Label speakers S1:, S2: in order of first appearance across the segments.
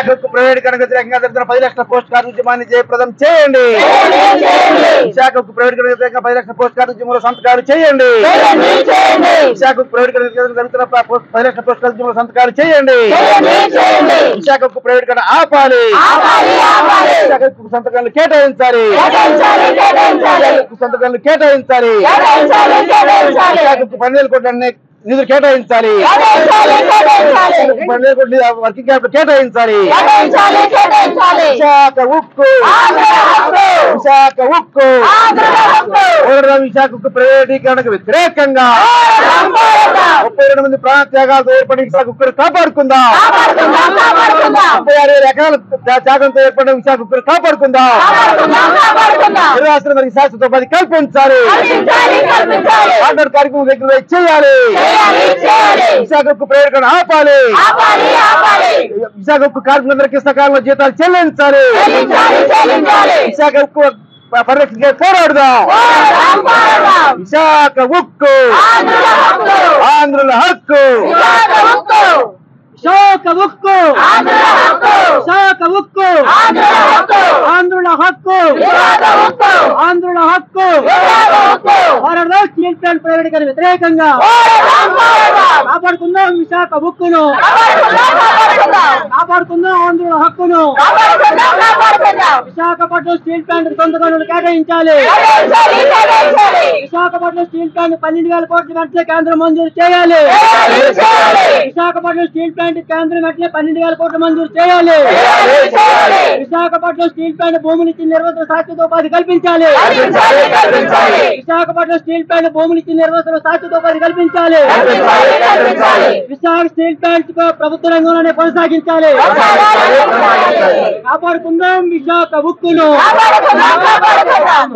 S1: విశాఖకు ప్రైవేటీకరణ వ్యతిరేకంగా జరుగుతున్న 10 లక్షల పోస్ట్ కార్డు ఉద్యమాన్ని జయప్రదం చేయండి. విశాఖకు ప్రైవేటీకరణ వ్యతిరేకంగా 10 లక్షల పోస్ట్ కార్డు ఉద్యమంలో సంతకాలు చేయండి. విశాఖకు ప్రైవేటీకరణ జరుగుతున్న 10 లక్షల పోస్ట్ కార్డు ఉద్యమంలో సంతకాలు చేయండి. విశాఖకు ప్రైవేటీకరణ ఆపాలి. విశాఖకు సంతకాలను కేటాయించాలి. సంతకాలను కేటాయించాలి. విశాఖకు 12,000 కోట్ల నిధులు కేటాయించాలి. 12,000 కోట్ల వర్కింగ్ క్యాపిటల్ కేటాయించాలి. విశాఖ ఉక్కు, విశాఖ ఉక్కు, విశాఖకు ప్రైవేటీకరణకు వ్యతిరేకంగా 32 మంది ప్రాణ త్యాగాలతో ఏర్పడిన విశాఖ ఉక్కును కాపాడుకుందాం. 36 ఎకరాల త్యాగంతో ఏర్పడిన విశాఖ ఉక్కును కాపాడుకుందాం. నిర్వాసితులందరికీ శాశ్వత ఉపాధి కల్పించాలి. ఆర్డర్ కార్యక్రమం దగ్గర చేయాలి. విశాఖ ఉక్కు ప్రైవేటీకరణ ఆపాలి. విశాఖ ఉక్కు కార్మికులందరికీ సకాలంలో జీతాలు చెల్లించాలి. విశాఖ ఉక్కు పరిరక్షణకే పోరాడుదాం. విశాఖ ఉక్కు ఆంధ్రుల హక్కు.
S2: విశాఖ ఉక్కు, విశాఖ ఉక్కు, ఆంధ్రుల హక్కు, ఆంధ్రుల హక్కు. భారత స్టీల్ ప్లాంట్ ప్రైవేటీకరణ వ్యతిరేకంగా కాపాడుకుందాం విశాఖ ఉక్కును, కాపాడుకుందాం ఆంధ్రుల హక్కును. విశాఖపట్నం స్టీల్ ప్లాంట్ సొంత గనులు కేటాయించాలి. విశాఖపట్నం స్టీల్ ప్లాంట్ 12,000 కోట్ల వెంటనే కేంద్రం మంజూరు చేయాలి. విశాఖపట్నం స్టీల్ ప్లాంట్ కేంద్రం వెంటనే 12,000 కోట్ల మంజూరు చేయాలి. విశాఖపట్నం స్టీల్ ప్లాంట్ భూములు ఇచ్చిన నిర్వహణ శాశ్వత ఉపాధి కల్పించాలి. విశాఖపట్నం స్టీల్ ప్లాంట్ భూములు ఇచ్చిన నిర్వహణ శాశ్వత ఉపాధి కల్పించాలి. విశాఖ స్టీల్ ప్లాంట్ ప్రభుత్వ రంగంలోనే కొనసాగించాలి. కాపాడుకుందాం విశాఖ ఉక్కును.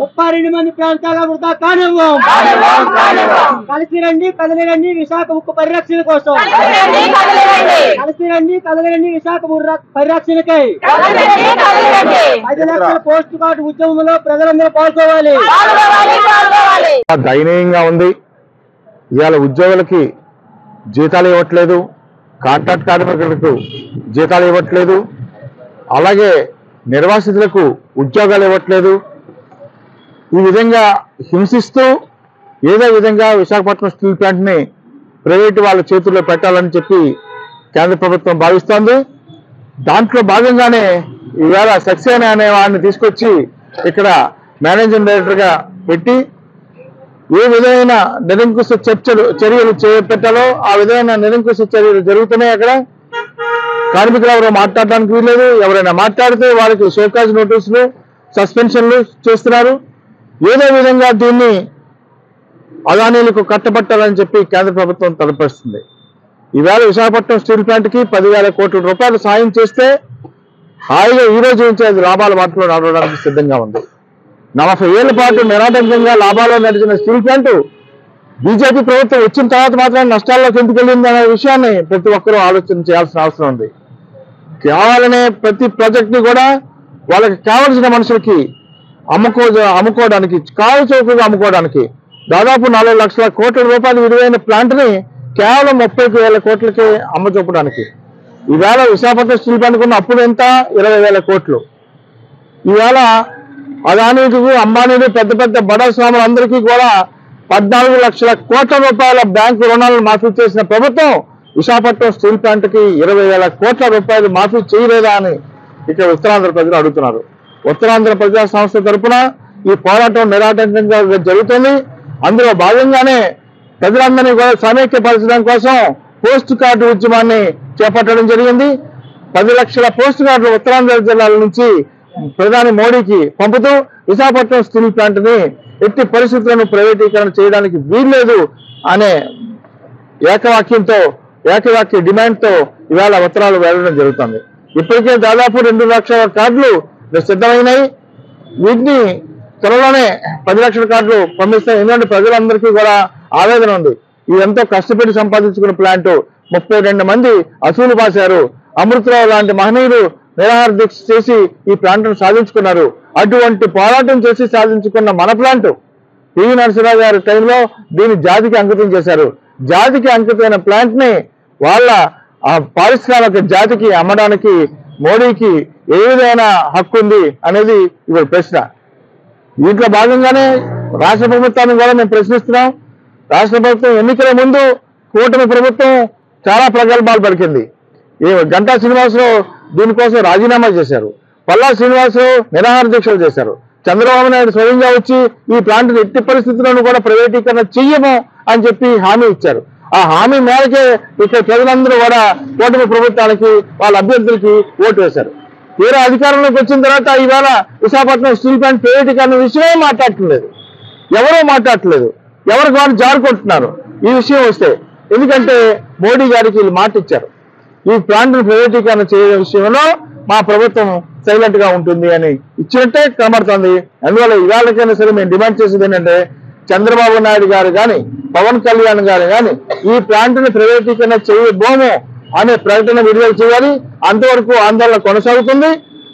S2: 32 మంది ప్రాంతాల వృధా కానివ్వం. కలిసి రండి, కదలి రండి విశాఖ ఉక్కు పరిరక్షణ కోసం. కలిసి రండి, కదలి రండి విశాఖ పరిరక్షణకై. 10 లక్షల పోస్ట్ కార్డు ఉద్యమంలో ప్రజలందరూ పాల్గొవాలి.
S1: దయనీయంగా ఉంది. ఇవాళ ఉద్యోగులకి జీతాలు ఇవ్వట్లేదు, కాంట్రాక్ట్ కార్మికులకు జీతాలు ఇవ్వట్లేదు, అలాగే నిర్వాసితులకు ఉద్యోగాలు ఇవ్వట్లేదు. ఈ విధంగా హింసిస్తూ ఏదో విధంగా విశాఖపట్నం స్టీల్ ప్లాంట్ని ప్రైవేటు వాళ్ళ చేతుల్లో పెట్టాలని చెప్పి కేంద్ర ప్రభుత్వం భావిస్తోంది. దాంట్లో భాగంగానే ఈవేళ సక్సేనా అనే వాడిని తీసుకొచ్చి ఇక్కడ మేనేజింగ్ డైరెక్టర్గా పెట్టి ఏ విధమైన నిరంకుశ చర్యలు చేపట్టాలో ఆ విధమైన నిరంకుశ చర్యలు జరుగుతున్నాయి. అక్కడ కార్మికులు ఎవరో మాట్లాడడానికి వీల్లేదు. ఎవరైనా మాట్లాడితే వాళ్ళకి షోకాజ్ నోటీసులు, సస్పెన్షన్లు చేస్తున్నారు. ఏదో విధంగా దీన్ని అదానీలకు కట్టబట్టాలని చెప్పి కేంద్ర ప్రభుత్వం తలపరుస్తుంది. ఈవేళ విశాఖపట్నం స్టీల్ ప్లాంట్కి 10,000 కోట్ల రూపాయలు సాయం చేస్తే హాయిగా ఈ రోజు నుంచి అది లాభాల బాటలో నడవడానికి సిద్ధంగా ఉంది. 40 ఏళ్ల పాటు నిరాటంకంగా లాభాల్లో నడిచిన స్టీల్ ప్లాంట్ బీజేపీ ప్రభుత్వం వచ్చిన తర్వాత మాత్రం నష్టాల్లోకి ఎందుకు వెళ్ళింది అనే విషయాన్ని ప్రతి ఒక్కరూ ఆలోచన చేయాల్సిన అవసరం ఉంది. కావాలనే ప్రతి ప్రాజెక్ట్ని కూడా వాళ్ళకి కావలసిన మనుషులకి అమ్ముకోవడానికి, కాలు చౌకగా అమ్ముకోవడానికి దాదాపు 4 లక్షల కోట్ల రూపాయలు విలువైన ప్లాంట్ని కేవలం 30,000 కోట్లకి అమ్మచూపడానికి. ఈవేళ విశాఖపట్నం స్టీల్ ప్లాంట్ ఉన్న అప్పుడు ఎంత? 20,000 కోట్లు. ఈవేళ అదానీకు, అంబానీలు, పెద్ద పెద్ద బడా స్వాములందరికీ కూడా 14 లక్షల కోట్ల రూపాయల బ్యాంకు రుణాలను మాఫీ చేసిన ప్రభుత్వం విశాఖపట్నం స్టీల్ ప్లాంట్కి 20,000 కోట్ల రూపాయలు మాఫీ చేయలేదా అని ఇక్కడ ఉత్తరాంధ్ర ప్రజలు అడుగుతున్నారు. ఉత్తరాంధ్ర ప్రజా సంస్థ తరఫున ఈ పోరాటం నిరాటంకంగా జరుగుతుంది. అందులో భాగంగానే ప్రజలందరినీ కూడా సమైక్యపరచడం కోసం పోస్ట్ కార్డు ఉద్యమాన్ని చేపట్టడం జరిగింది. 10 లక్షల పోస్ట్ కార్డులు ఉత్తరాంధ్ర జిల్లాల నుంచి ప్రధాని మోడీకి పంపుతూ విశాఖపట్నం స్టీల్ ప్లాంట్ని ఎట్టి పరిస్థితులను ప్రైవేటీకరణ చేయడానికి వీల్లేదు అనే ఏకవాక్య డిమాండ్తో ఇవాళ ఉత్తరాలు వెళ్ళడం జరుగుతుంది. ఇప్పటికే దాదాపు 2 లక్షల కార్డులు సిద్ధమైనాయి. వీటిని త్వరలోనే 10 లక్షల కార్డులు పంపిస్తాయి. ఎందుకంటే ప్రజలందరికీ కూడా ఆవేదన ఉంది. ఇదంతా కష్టపడి సంపాదించుకున్న ప్లాంట్ 32 మంది అసూలు పాశారు. అమృతరావు లాంటి మహనీయులు నిరాహార దీక్ష చేసి ఈ ప్లాంట్ను సాధించుకున్నారు. అటువంటి పోరాటం చేసి సాధించుకున్న మన ప్లాంట్ పివి నరసింహరావు గారి టైంలో దీన్ని జాతికి అంకితం చేశారు. జాతికి అంకితమైన ప్లాంట్ని వాళ్ళ పారిశ్రామిక జాతికి అమ్మడానికి మోడీకి ఏ విధమైన హక్కు ఉంది అనేది ఇవాళ ప్రశ్న. దీంట్లో భాగంగానే రాష్ట్ర ప్రభుత్వాన్ని కూడా మేము ప్రశ్నిస్తున్నాం. రాష్ట్ర ప్రభుత్వం ఎన్నికల ముందు కూటమి ప్రభుత్వం చాలా ప్రగల్భాలు పలికింది. గంటా శ్రీనివాసరావు దీనికోసం రాజీనామా చేశారు. పల్లా శ్రీనివాసరావు నిరాహార దీక్షలు చేశారు. చంద్రబాబు నాయుడు స్వయంగా వచ్చి ఈ ప్లాంట్ ఎట్టి పరిస్థితులను కూడా ప్రైవేటీకరణ చెయ్యము అని చెప్పి హామీ ఇచ్చారు. ఆ హామీ మేరకే ఇక్కడ ప్రజలందరూ కూడా కూటమి ప్రభుత్వానికి వాళ్ళ అభ్యర్థులకి ఓటు వేశారు. తీరా అధికారంలోకి వచ్చిన తర్వాత ఇవాళ విశాఖపట్నం స్టీల్ ప్లాంట్ ప్రైవేటీకరణ విషయమే మాట్లాడట్లేదు, ఎవరూ మాట్లాడట్లేదు, ఎవరికి వారు జారుకుంటున్నారు ఈ విషయం వస్తే. ఎందుకంటే మోడీ గారికి వీళ్ళు మాట ఇచ్చారు, ఈ ప్లాంట్ ప్రైవేటీకరణ చేయడం విషయంలో మా ప్రభుత్వం సైలెంట్ గా ఉంటుంది అని ఇచ్చినట్టే కనబడుతుంది. అందువల్ల ఇవాళకైనా సరే మేము డిమాండ్ చేసేది ఏంటంటే చంద్రబాబు నాయుడు గారు కానీ పవన్ కళ్యాణ్ గారు కానీ ఈ ప్లాంట్ ని ప్రైవేటీకరణ చేయబోము అనే ప్రకటన విడుదల చేయాలి. అంతవరకు ఆందోళన కొనసాగుతుంది.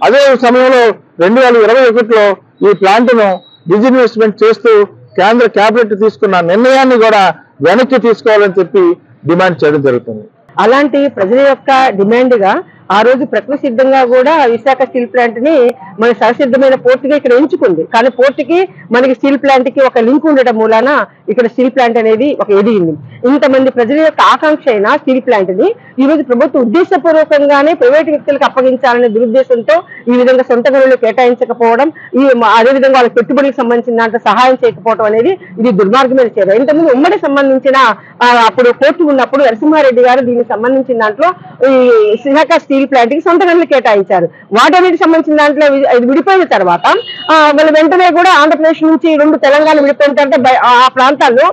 S1: అదే సమయంలో 2021లో ఈ ప్లాంట్ ను డిజిన్వెస్ట్మెంట్ చేస్తూ కేంద్ర కేబినెట్ తీసుకున్న నిర్ణయాన్ని కూడా వెనక్కి తీసుకోవాలని చెప్పి డిమాండ్ చేయడం జరుగుతుంది.
S3: అలాంటి ప్రజల యొక్క డిమాండ్ గా ఆ రోజు ప్రకృతి సిద్ధంగా కూడా విశాఖ స్టీల్ ప్లాంట్ ని మన సహసిద్ధమైన పోర్టుగా ఇక్కడ ఎంచుకుంది. కానీ పోర్టుకి మనకి స్టీల్ ప్లాంట్ కి ఒక లింక్ ఉండటం మూలాన ఇక్కడ స్టీల్ ప్లాంట్ అనేది ఒక ఎదిగింది. ఇంతమంది ప్రజల యొక్క ఆకాంక్ష అయిన స్టీల్ ప్లాంట్ ని ఈ రోజు ప్రభుత్వం ఉద్దేశపూర్వకంగానే ప్రైవేటు వ్యక్తులకు అప్పగించాలనే దురుద్దేశంతో ఈ విధంగా సొంత గనులు కేటాయించకపోవడం, అదేవిధంగా వాళ్ళ పెట్టుబడికి సంబంధించిన దాంట్లో సహాయం చేయకపోవడం అనేది ఇది దుర్మార్గమైన చర్య. ఇంతకుముందు ఉమ్మడి సంబంధించిన అప్పుడు కోర్టు ఉన్నప్పుడు నరసింహారెడ్డి గారు దీనికి సంబంధించిన దాంట్లో ఈ విశాఖ స్టీల్ ప్లాంట్ కి సొంత గనులు కేటాయించారు. వాటన్నిటికి సంబంధించిన దాంట్లో విడిపోయిన తర్వాత వాళ్ళు వెంటనే కూడా ఆంధ్రప్రదేశ్ నుంచి 2 తెలంగాణ విడిపోయిన తర్వాత ఆ ప్రాంతాల్లో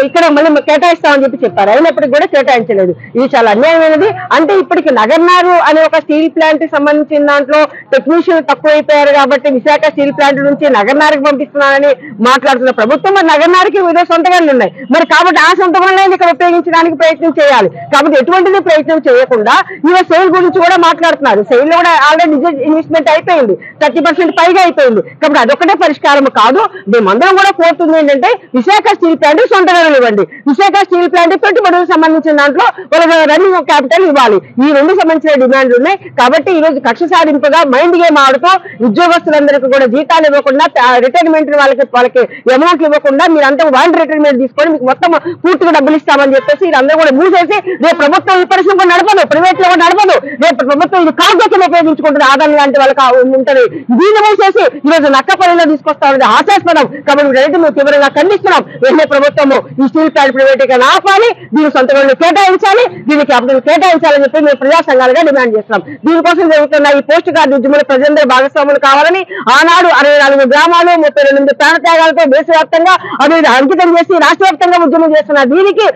S3: ఇక్కడ మళ్ళీ కేటాయిస్తామని చెప్పి చెప్పారు. అయినప్పటికీ కూడా కేటాయించలేదు. ఇది చాలా అన్యాయమైనది. అంటే ఇప్పటికి నగర్నారు అనే ఒక స్టీల్ ప్లాంట్ కి సంబంధించిన దాంట్లో టెక్నీషియన్ తక్కువైపోయారు కాబట్టి విశాఖ స్టీల్ ప్లాంట్ నుంచి నగర్నారికి పంపిస్తున్నానని మాట్లాడుతున్న ప్రభుత్వం మరి నగర్నారికి ఏదో సొంత గనులు ఉన్నాయి మరి కాబట్టి ఆ సొంత గనులను ఇక్కడ ఉపయోగించడానికి ప్రయత్నం చేయాలి. కాబట్టి ఎటువంటిది ప్రయత్నం చేయకుండా ఇవాళ సెయిల్ గురించి కూడా మాట్లాడుతున్నారు. సెయిల్ లో కూడా ఆల్రెడీ ఇన్వెస్ట్మెంట్ అయిపోయింది, 30% పైగా అయిపోయింది. కాబట్టి అదొక్కటే పరిష్కారం కాదు. మేమందరం కూడా కోరుతుంది ఏంటంటే విశాఖ స్టీల్ ప్లాంట్ సొంత గనులు ఇవ్వండి. విశాఖ స్టీల్ ప్లాంట్ పెట్టుబడులకు సంబంధించిన దాంట్లో వాళ్ళ రన్నింగ్ క్యాపిటల్ ఇవ్వాలి. ఈ 2 సంబంధించిన డిమాండ్లు ఉన్నాయి. కాబట్టి ఈ రోజు కక్ష సాధింపుగా మైండ్ గేమ్ ఆడుతూ ఉద్యోగస్తులందరికీ కూడా జీతాలు ఇవ్వకుండా రిటైర్మెంట్ వాళ్ళకి అమౌంట్లు ఇవ్వకుండా మీరంతా వాంట్ రిటైర్మెంట్ తీసుకొని మీకు మొత్తం పూర్తిగా డబ్బులు ఇస్తామని చెప్పేసి వీళ్ళందరూ కూడా మూసేసి రేపు ప్రభుత్వం ఈ పరిశ్రమ కూడా నడపదు, ప్రైవేట్ లో కూడా నడపదు. రేపు ప్రభుత్వం ఇది కార్గోకిని ఉపయోగించుకుంటుంది, ఆదాయం లాంటి వాళ్ళకి ఉంటుంది. దీన్ని మూసేసి ఈ రోజు నక్కపల్లిలో తీసుకొస్తా ఉన్నది హాస్యాస్పదం. కాబట్టి రైతు మేము తీవ్రంగా ఖండిస్తున్నాం. వెంటనే ప్రభుత్వము ఈ స్టీల్ ప్లాంట్ ప్రైవేటీకరణ ఆపాలి, దీని సొంత గనులు కేటాయించాలి, దీనికి క్యాపిటల్ కేటాయించాలని చెప్పి మేము ప్రజా సంఘాలుగా డిమాండ్ చేస్తున్నాం. దీనికోసం జరుగుతున్న ఈ పోస్ట్ కార్డు ఉద్యమంలో ప్రజలందరూ భాగస్వాములు కావాలని ఆనాడు 64 గ్రామాలు 38 ప్రాణత్యాగాలతో దేశవ్యాప్తంగా అభివృద్ధి అంకితం చేసి రాష్ట్ర వ్యాప్తంగా ఉద్యమం చేస్తున్న దీనికి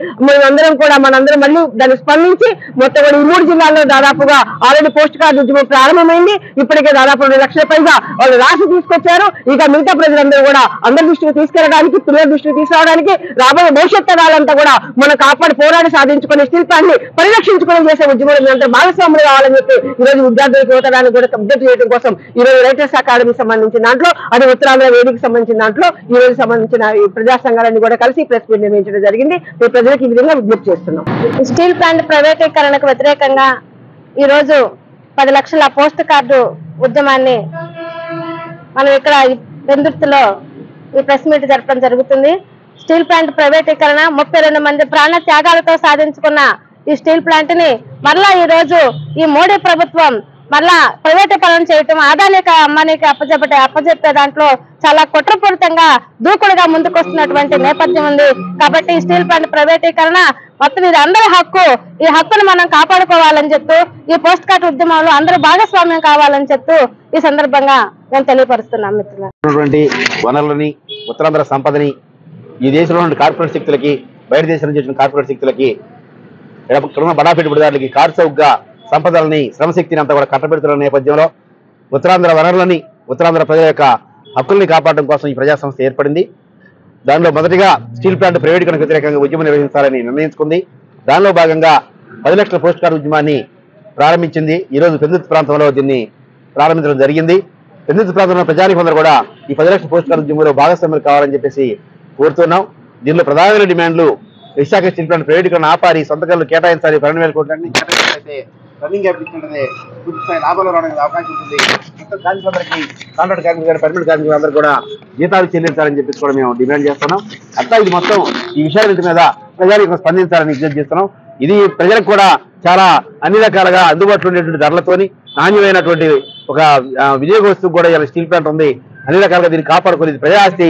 S3: మనందరం మళ్ళీ దాన్ని స్పందించి మొత్తం కూడా ఈ 3 జిల్లాల్లో దాదాపుగా ఆల్రెడీ పోస్ట్ కార్డు ఉద్యమం ప్రారంభమైంది. ఇప్పటికే దాదాపు 2 లక్షల పైగా వాళ్ళు రాసి తీసుకొచ్చారు. ఇక మిగతా ప్రజలందరూ కూడా అందరి దృష్టికి తీసుకెళ్ళడానికి, పిల్లల దృష్టికి తీసుకురావడానికి రాబోయే భవిష్యత్ తరాలంతా కూడా మనం కాపాడి పోరాడి సాధించుకునే స్టీల్ ప్లాంట్ ని పరిరక్షించుకుని చేసే ఉద్యమంలో అంతా భాగస్వాములు కావాలని చెప్పి ఈ రోజు విద్యార్థులకు యువతరానికి కూడా విజ్ఞప్తి చేయడం కోసం ఈ రోజు రైటర్స్ అకాడమీకి సంబంధించిన దాంట్లో అది ఉత్తరాంధ్ర వేదికకి సంబంధించిన దాంట్లో ఈ రోజు సంబంధించిన ఈ ప్రజా సంఘాలన్నీ కూడా కలిసి ప్రెస్ మీట్ నిర్వహించడం జరిగింది. ఈ ప్రజలకు ఈ విధంగా విజ్ఞప్తి చేస్తున్నాం.
S4: స్టీల్ ప్లాంట్ ప్రైవేటీకరణకు వ్యతిరేకంగా ఈ రోజు 10 లక్షల పోస్ట్ కార్డు ఉద్యమాన్ని మనం ఇక్కడ పెందుర్తిలో ఈ ప్రెస్ మీట్ జరపడం జరుగుతుంది. స్టీల్ ప్లాంట్ ప్రైవేటీకరణ 32 మంది ప్రాణ త్యాగాలతో సాధించుకున్న ఈ స్టీల్ ప్లాంట్ ని మరలా ఈ రోజు ఈ మోడీ ప్రభుత్వం మరలా ప్రైవేటీకరణ చేయటం, ఆదానికి అమ్మానికి అప్పచెప్పే దాంట్లో చాలా కుట్రపూరితంగా దూకుడుగా ముందుకొస్తున్నటువంటి నేపథ్యం ఉంది. కాబట్టి ఈ స్టీల్ ప్లాంట్ ప్రైవేటీకరణ మొత్తం ఇది అందరి హక్కు. ఈ హక్కును మనం కాపాడుకోవాలని చెప్తూ ఈ పోస్ట్ కార్డు ఉద్యమంలో అందరూ భాగస్వామ్యం కావాలని చెప్తూ ఈ సందర్భంగా నేను తెలియపరుస్తున్నాం. మిత్రులు
S5: వనరులని ఉత్తరాంధ్ర సంపదని ఈ దేశంలో ఉన్న కార్పొరేట్ శక్తులకి బయట దేశం నుంచి వచ్చిన కార్పొరేట్ శక్తులకి ఇక్కడున్న బడా పెట్టుబడిదారులకి కార్చౌక్గా సంపదలని శ్రమశక్తిని అంతా కూడా కట్టబెడుతున్న నేపథ్యంలో ఉత్తరాంధ్ర వనరులని ఉత్తరాంధ్ర ప్రజల యొక్క హక్కుల్ని కాపాడడం కోసం ఈ ప్రజా సంస్థ ఏర్పడింది. దానిలో మొదటిగా స్టీల్ ప్లాంట్ ప్రైవేటీకరణకు వ్యతిరేకంగా ఉద్యమం నిర్వహించాలని నిర్ణయించుకుంది. దానిలో భాగంగా 10 లక్షల పోస్ట్ కార్డు ఉద్యమాన్ని ప్రారంభించింది. ఈ రోజు పెందుర్తి ప్రాంతంలో దీన్ని ప్రారంభించడం జరిగింది. పెందుర్తి ప్రాంతంలో ప్రజానికందరూ కూడా ఈ 10 లక్షల పోస్ట్ కార్డు ఉద్యమంలో భాగస్వాములు కావాలని చెప్పేసి కోరుతున్నాం. దీనిలో ప్రధానమైన డిమాండ్లు విశాఖ స్టీల్ ప్లాంట్ ప్రైవేటీకరణ ఆపాలి, సొంత గనులు కేటాయించాలి, 12,000 కోట్లన్నీ కేటాయించాలైతే రన్నింగ్ గ్యాప్ ఇచ్చినట్లయితే పూర్తి స్థాయి లాభాలు రావడానికి అవకాశం ఉంటుంది. మొత్తం కార్మికులందరికీ కాంట్రాక్ట్ కార్మికులు కానీ పర్మనెంట్ కార్మికులందరూ కూడా జీతాలు చెల్లించాలని చెప్పేసి కూడా మేము డిమాండ్ చేస్తున్నాం. అట్లా ఇది మొత్తం ఈ విషయాల మీద ప్రజలకు స్పందించాలని విజ్ఞప్తి చేస్తున్నాం. ఇది ప్రజలకు కూడా చాలా అన్ని రకాలుగా అందుబాటులో ఉండేటువంటి ధరలతోని నాణ్యమైనటువంటి ఒక వినియోగ వస్తువు కూడా ఇలా స్టీల్ ప్లాంట్ ఉంది. అన్ని రకాలుగా దీన్ని కాపాడుకుని ప్రజా ఆస్తి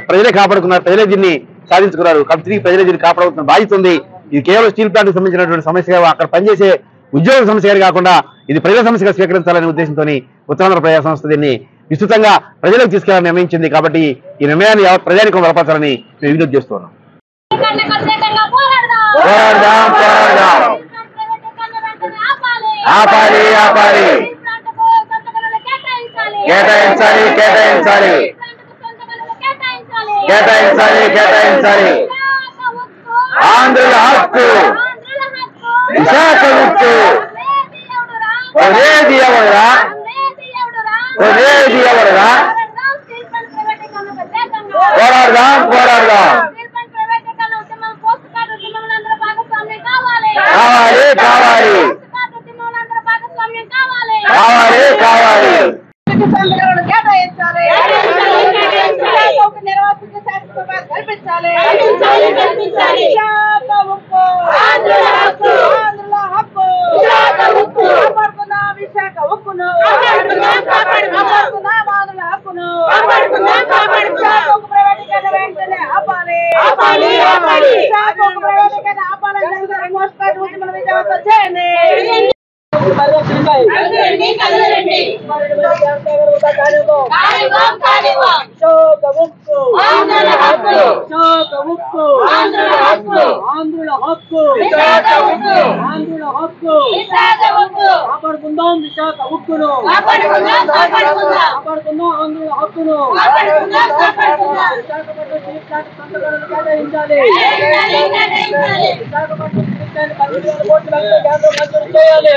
S5: ప్రజలే కాపాడుకున్నారు, ప్రజలే దీన్ని సాధించుకున్నారు. కాబట్టి తిరిగి ప్రజలే దీన్ని కాపాడుతున్న బాధ్యత ఉంది. ఇది కేవలం స్టీల్ ప్లాంట్ కు సంబంధించినటువంటి సమస్యగా అక్కడ పనిచేసే ఉద్యోగ సమస్యగా కాకుండా ఇది ప్రజల సమస్యగా స్వీకరించాలనే ఉద్దేశంతో ఉత్తరాంధ్ర ప్రజా సంస్థ దీన్ని విస్తృతంగా ప్రజలకు తీసుకెళ్లాలని నిర్ణయించింది. కాబట్టి ఈ నిర్ణయాన్ని యావత్ ప్రజానికం బలపరచాలని మేము విజ్ఞప్తి చేస్తున్నాం. ఆంధ్రుల హక్కు విశాఖ ఉక్కు పోరాడదాం
S2: కాపాడుకుందాం విశాఖ ఉక్కును, కాపాడుకుందాం ఆంధ్రుల హక్కును. విశాఖపట్నం స్టీల్ ప్లాంట్ సంతకాలను కేటాయించాలి. విశాఖపట్నం స్టీల్ ప్లాంట్ 10,000 కోట్ల కేంద్రం మంజూరు చేయాలి.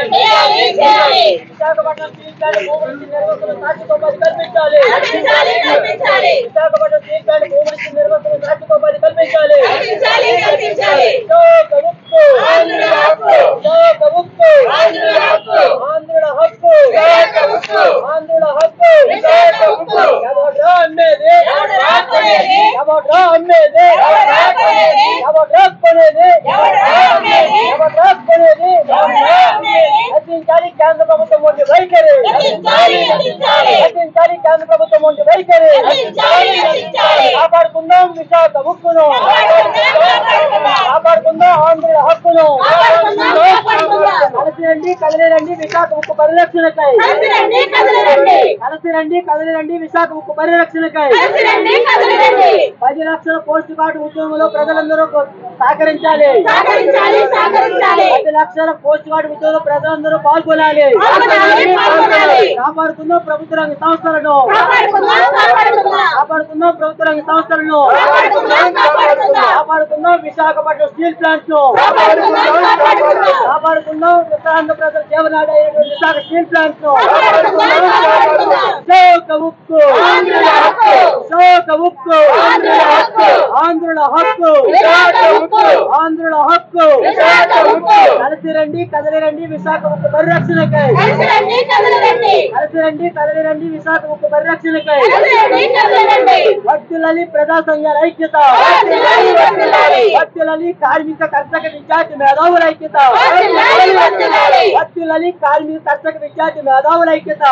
S2: విశాఖపట్నం స్టీల్ ప్లాంట్ భూమిని నిర్వహణ సాక్షికోపాధి కల్పించాలి. విశాఖపట్నం స్టీల్ ప్లాంట్ భూమిని నిర్వహణ సాక్షికోపాధి కల్పించాలి. ఆంధ్రుల హక్కు, ఆంధ్రుల హక్కు, ఆంధ్రుల హక్కు. ఎవడ్రా అమ్మేది, ఎవడ్రా అమ్మేది, ఎవడ్రా కొనేది, ఎవడ్రా కొనేది. రచించాలి కేంద్ర ప్రభుత్వం వంటి వైఖరి, రచించాలి కేంద్ర ప్రభుత్వం వంటి వైఖరి. కాపాడుకుందాం విశాఖ ఉక్కును, కాపాడుకుందాం ఆంధ్రుల హక్కును. కలిసి రండి కదిలేరండి విశాఖ ఉక్కు పరిరక్షణకై, కలిసి రండి కదిలేరండి విశాఖ ఉక్కు పరిరక్షణకై. 10 లక్షల పోస్ట్ కార్డు ఉద్యమంలో ప్రజలందరూ సహకరించాలి. 10 లక్షల పోస్ట్ కార్డు ఉద్యమంలో ప్రజలందరూ పాల్గొనాలి. కాపాడుకుందాం ప్రభుత్వ రంగ సంస్థలను, కాపాడుకుందాం ప్రభుత్వ రంగ సంస్థలను, కాపాడుకుందాం విశాఖపట్నం స్టీల్ ప్లాంట్ ను, కాపాడుకుందాం ఉత్తరాంధ్ర ప్రజల జీవనాడి అయినటువంటి విశాఖ స్టీల్ ప్లాంట్ ను. విశాఖ ఉక్కు, విశాఖ ఉక్కు, ఆంధ్రుల హక్కు, ఆంధ్రుల హక్కు. కలిసి రండి కదిలిరండి విశాఖ ఉక్కు పరిరక్షణకై, కలిసి రండి కదిలిరండి విశాఖ ఉక్కు పరిరక్షణకై. వర్ధిల్లాలి ప్రజా సంఘాల ఐక్యత, వర్ధిల్లాలి కార్మిక కర్షక విద్యార్థి మేధావుల ఐక్యత, వర్ధిల్లాలి కార్మిక కర్షక విద్యార్థి మేధావుల ఐక్యత.